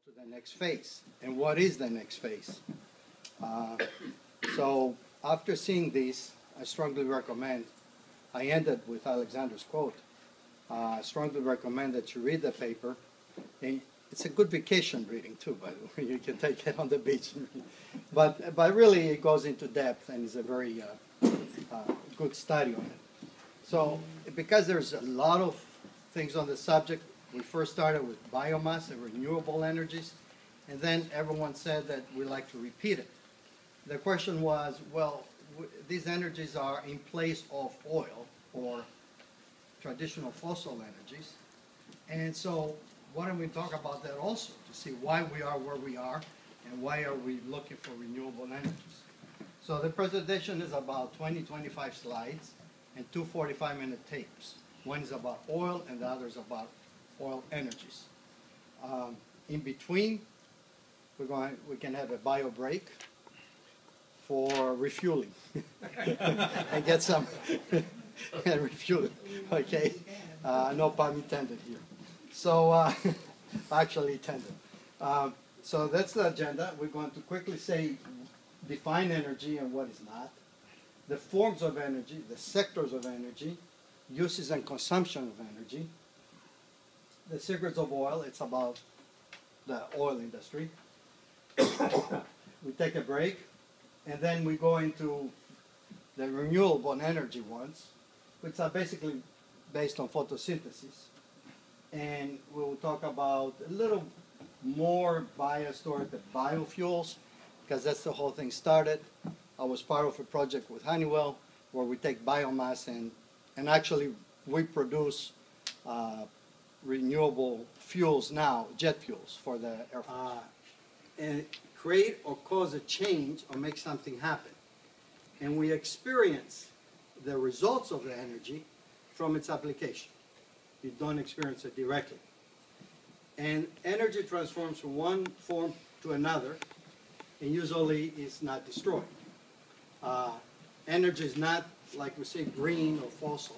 to the next phase. And what is the next phase? So after seeing this, I strongly recommend, I ended with Alexander's quote, I strongly recommend that you read the paper. And it's a good vacation reading too, by the way. You can take it on the beach. But really it goes into depth and is a very good study on it. So because there's a lot of things on the subject, we first started with biomass and renewable energies, and then everyone said that we like to repeat it. The question was, well, these energies are in place of oil or traditional fossil energies, and so why don't we talk about that also to see why we are where we are and why are we looking for renewable energies. So the presentation is about 20-25 slides and two 45-minute tapes. One is about oil and the other is about oil energies. In between, we can have a bio break for refueling and get some refueling. Okay, no pun intended here. So actually intended. So that's the agenda. We're going to quickly define energy and what is not, the forms of energy, the sectors of energy, uses and consumption of energy, the secrets of oil. It's about the oil industry. We take a break, and then we go into the renewable energy ones, which are basically based on photosynthesis. And we'll talk about a little more biased toward the biofuels, because that's the whole thing started. I was part of a project with Honeywell where we take biomass and actually we produce renewable fuels now, jet fuels for the Air Force. And create or cause a change or make something happen. And we experience the results of the energy from its application. You don't experience it directly. And energy transforms from one form to another and usually is not destroyed. Energy is not, like we say, green or fossil.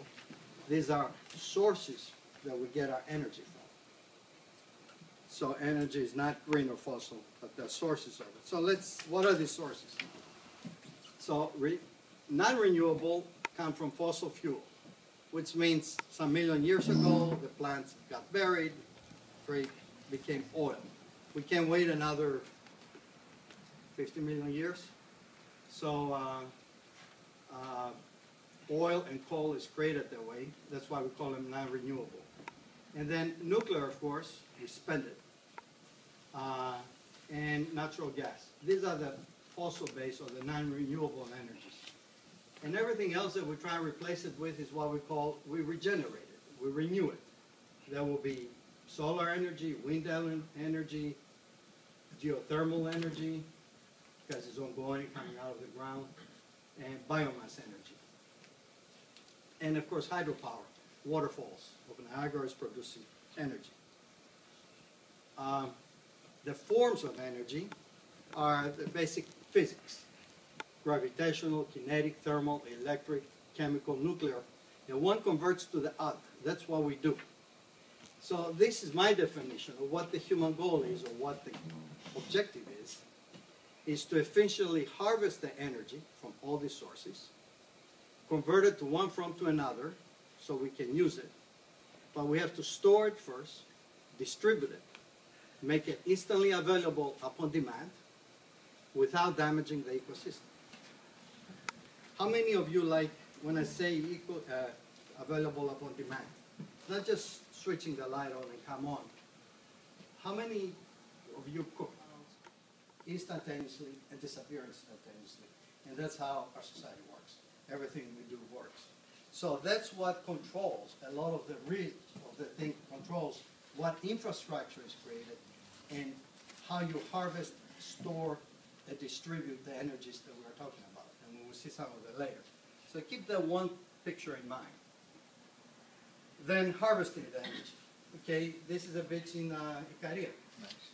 These are sources that we get our energy from. So energy is not green or fossil, but the sources of it. So what are these sources? So non-renewable come from fossil fuel, which means some million years ago, the plants got buried, became oil. We can't wait another 50 million years. So oil and coal is created that way. That's why we call them non-renewable. And then nuclear, of course, we spend it. And natural gas. These are the fossil-based or the non-renewable energies. And everything else that we try and replace it with is what we regenerate it, we renew it. There will be solar energy, wind energy, geothermal energy, because it's ongoing, coming out of the ground, and biomass energy. And of course, hydropower, waterfalls of Niagara is producing energy. The forms of energy are the basic physics: gravitational, kinetic, thermal, electric, chemical, nuclear, and one converts to the other. That's what we do. So this is my definition of what the human goal is, or what the objective is to efficiently harvest the energy from all these sources, convert it to one form to another so we can use it, but we have to store it first, distribute it, make it instantly available upon demand without damaging the ecosystem. How many of you like when I say available upon demand? Not just switching the light on and come on. How many of you cook instantaneously and disappear instantaneously? And that's how our society works. Everything we do works. So that's what controls a lot of the reach of the thing, controls what infrastructure is created and how you harvest, store, and distribute the energies that we're talking about. And we will see some of it later. So keep that one picture in mind. Then harvesting the energy. Okay, this is a beach in Icaria. Nice.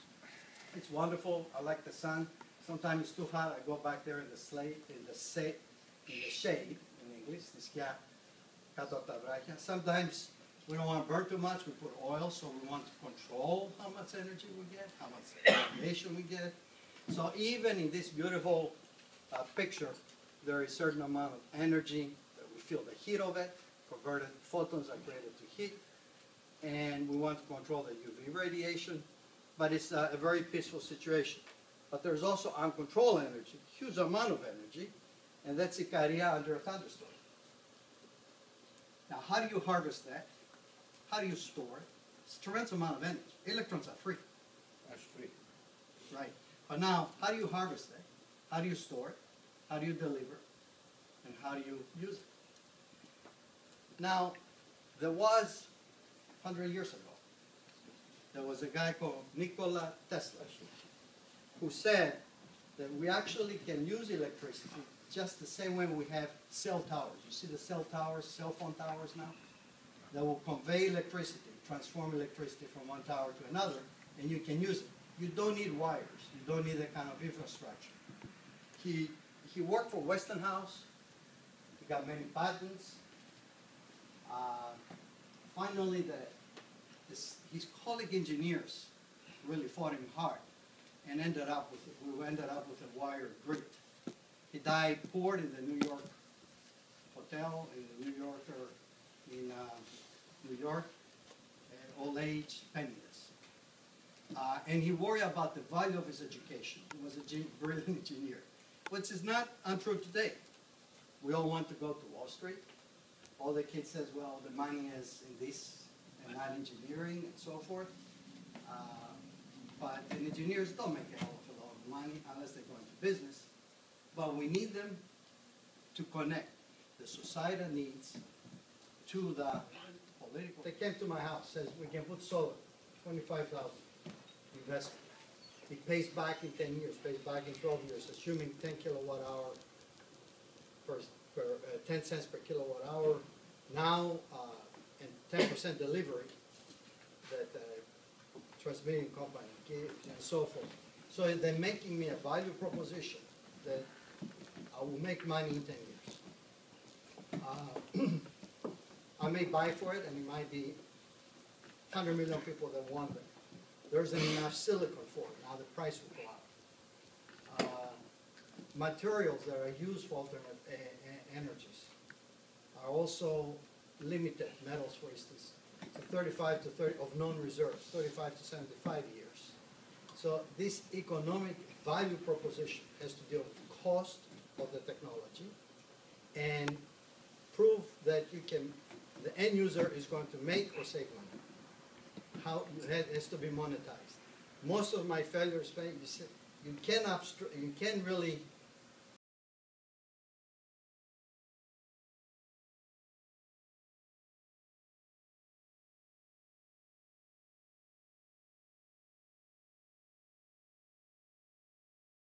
It's wonderful. I like the sun. Sometimes it's too hot. I go back there in the shade, in English, Sometimes We don't want to burn too much. We put oil, so we want to control how much energy we get, how much radiation we get. So even in this beautiful picture, there is a certain amount of energy that we feel the heat of it, converted photons are created to heat, and we want to control the UV radiation, but it's a very peaceful situation. But there's also uncontrolled energy, huge amount of energy, and that's Icaria under a thunderstorm. Now, how do you harvest that? How do you store it? It's a tremendous amount of energy. Electrons are free. That's free. Right. But now, how do you harvest that? How do you store it? How do you deliver it? And how do you use it? Now, there was, 100 years ago, there was a guy called Nikola Tesla who said that we actually can use electricity just the same way we have cell towers. You see the cell towers, cell phone towers now? That will convey electricity, transform electricity from one tower to another, and you can use it. You don't need wires. You don't need that kind of infrastructure. He worked for Westinghouse. He got many patents. Finally, his colleague engineers really fought him hard and we ended up with a wire grid. He died poor in the New York hotel, in the New Yorker in New York, old age, penniless. And he worried about the value of his education. He was a brilliant engineer, which is not untrue today. We all want to go to Wall Street. All the kids says, well, the money is in this and not engineering and so forth. But the engineers don't make a hell of a lot of money unless they go into business. But we need them to connect the societal needs to the political. They came to my house, says we can put solar, 25,000 investment. It pays back in 10 years, pays back in 12 years, assuming 10 kilowatt hour per 10 cents per kilowatt hour now, and 10% delivery that the transmitting company gives and so forth. So they're making me a value proposition that I will make money in 10 years. I may buy for it, and it might be 100 million people that want it. There isn't enough silicon for it. Now the price will go up. Materials that are used for alternate energies are also limited. Metals, for instance, to 35 to 30 of known reserves, 35 to 75 years. So this economic value proposition has to deal with the cost of the technology and prove that you can, the end user is going to make or save money. How it has to be monetized. Most of my failures, you can't really